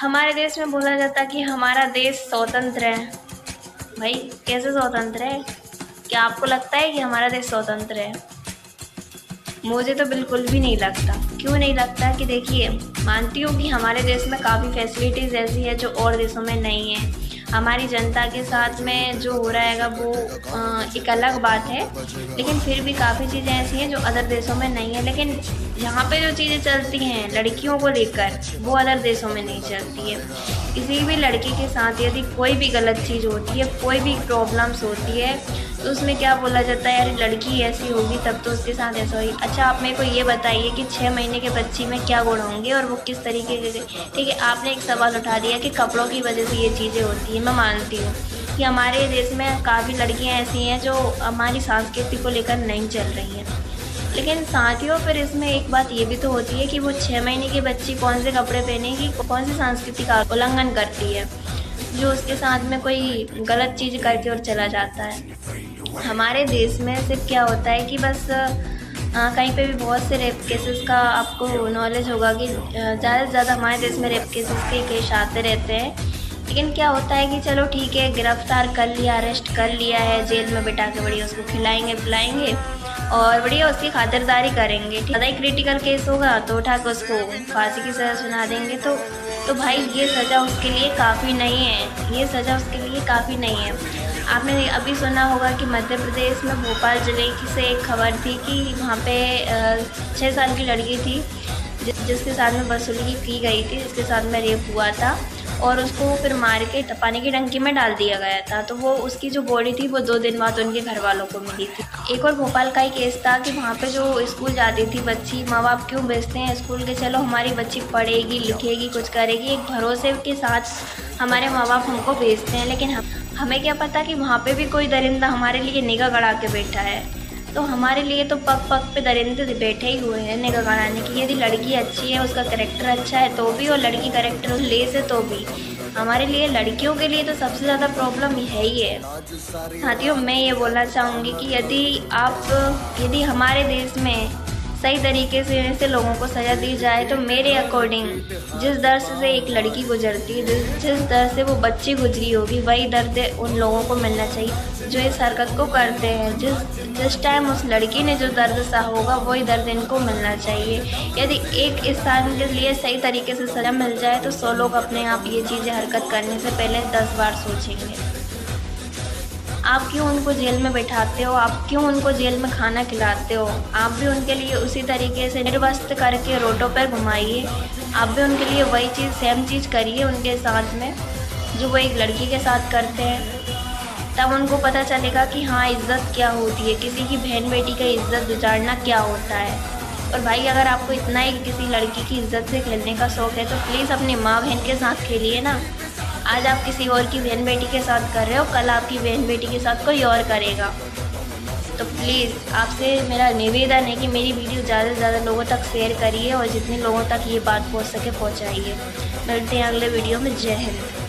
हमारे देश में बोला जाता है कि हमारा देश स्वतंत्र है। भाई कैसे स्वतंत्र है? क्या आपको लगता है कि हमारा देश स्वतंत्र है? मुझे तो बिल्कुल भी नहीं लगता। क्यों नहीं लगता? कि देखिए, मानती हूँ कि हमारे देश में काफ़ी फैसिलिटीज़ ऐसी है जो और देशों में नहीं है। हमारी जनता के साथ में जो हो रहा है वो एक अलग बात है, लेकिन फिर भी काफ़ी चीज़ें ऐसी हैं जो अदर देशों में नहीं है। लेकिन यहाँ पे जो चीज़ें चलती हैं लड़कियों को लेकर, वो अदर देशों में नहीं चलती है। किसी भी लड़की के साथ यदि कोई भी गलत चीज़ होती है, कोई भी प्रॉब्लम्स होती है, तो उसमें क्या बोला जाता है, यार लड़की ऐसी होगी तब तो उसके साथ ऐसा होगी। अच्छा, आप मेरे को ये बताइए कि 6 महीने के बच्ची में क्या गुण होंगे और वो किस तरीके के। ठीक है, आपने एक सवाल उठा दिया कि कपड़ों की वजह से ये चीज़ें होती हैं। मैं मानती हूँ कि हमारे देश में काफ़ी लड़कियाँ ऐसी हैं जो हमारी संस्कृति को लेकर नहीं चल रही हैं, लेकिन साथियों फिर इसमें एक बात ये भी तो होती है कि वो 6 महीने की बच्ची कौन से कपड़े पहनेगी, कौन सी संस्कृति का उल्लंघन करती है, जो उसके साथ में कोई गलत चीज़ करके और चला जाता है। हमारे देश में सिर्फ क्या होता है कि बस कहीं पे भी बहुत से रेप केसेस का आपको नॉलेज होगा कि ज़्यादा से ज़्यादा हमारे देश में रेप केसेस के केस आते रहते हैं। लेकिन क्या होता है कि चलो ठीक है, गिरफ्तार कर लिया, अरेस्ट कर लिया है, जेल में बिठा के बढ़िया उसको खिलाएंगे पिलाएंगे और बढ़िया उसकी खातिरदारी करेंगे। ज़्यादा ही क्रिटिकल केस होगा तो उठा के उसको फांसी की सज़ा सुना देंगे। तो भाई ये सज़ा उसके लिए काफ़ी नहीं है, ये सज़ा उसके लिए काफ़ी नहीं है। आपने अभी सुना होगा कि मध्य प्रदेश में भोपाल ज़िले की से एक खबर थी कि वहाँ पे 6 साल की लड़की थी जिसके साथ में वसूली की गई थी, जिसके साथ में रेप हुआ था और उसको फिर मार के पानी की टंकी में डाल दिया गया था। तो वो उसकी जो बॉडी थी वो 2 दिन बाद उनके घर वालों को मिली थी। एक और भोपाल का ही केस था कि वहाँ पे जो स्कूल जाती थी बच्ची, माँ बाप क्यों भेजते हैं स्कूल के, चलो हमारी बच्ची पढ़ेगी लिखेगी कुछ करेगी, एक भरोसे के साथ हमारे माँ बाप हमको भेजते हैं। लेकिन हमें क्या पता कि वहाँ पे भी कोई दरिंदा हमारे लिए निगाह गड़ा के बैठा है। तो हमारे लिए तो पग पग पे दरिंदे बैठे ही हुए हैं निगाह गड़ाने की। यदि लड़की अच्छी है, उसका कैरेक्टर अच्छा है तो भी, और लड़की कैरेक्टर लेस है तो भी, हमारे लिए लड़कियों के लिए तो सबसे ज़्यादा प्रॉब्लम है ही है। साथियों, मैं ये बोलना चाहूँगी कि यदि हमारे देश में सही तरीके से लोगों को सज़ा दी जाए तो मेरे अकॉर्डिंग जिस दर्द से एक लड़की गुजरती है, जिस दर्द से वो बच्ची गुजरी होगी, वही दर्द उन लोगों को मिलना चाहिए जो इस हरकत को करते हैं। जिस टाइम उस लड़की ने जो दर्द सहा होगा वही दर्द इनको मिलना चाहिए। यदि एक इंसान के लिए सही तरीके से सज़ा मिल जाए तो 100 लोग अपने आप ये चीज़ें हरकत करने से पहले 10 बार सोचेंगे। आप क्यों उनको जेल में बैठाते हो? आप क्यों उनको जेल में खाना खिलाते हो? आप भी उनके लिए उसी तरीके से निर्वस्त्र करके रोडों पर घुमाइए। आप भी उनके लिए वही चीज़, सेम चीज़ करिए उनके साथ में जो वो एक लड़की के साथ करते हैं। तब उनको पता चलेगा कि हाँ, इज़्ज़त क्या होती है, किसी की बहन बेटी का इज़्ज़त गुजारना क्या होता है। और भाई अगर आपको इतना ही किसी लड़की की इज़्ज़त से खेलने का शौक़ है तो प्लीज़ अपनी माँ बहन के साथ खेलिए ना। आज आप किसी और की बहन बेटी के साथ कर रहे हो, कल आपकी बहन बेटी के साथ कोई और करेगा। तो प्लीज़ आपसे मेरा निवेदन है कि मेरी वीडियो ज़्यादा से ज़्यादा लोगों तक शेयर करिए और जितने लोगों तक ये बात पहुँच सके पहुँचाइए। मिलते हैं अगले वीडियो में। जय हिंद।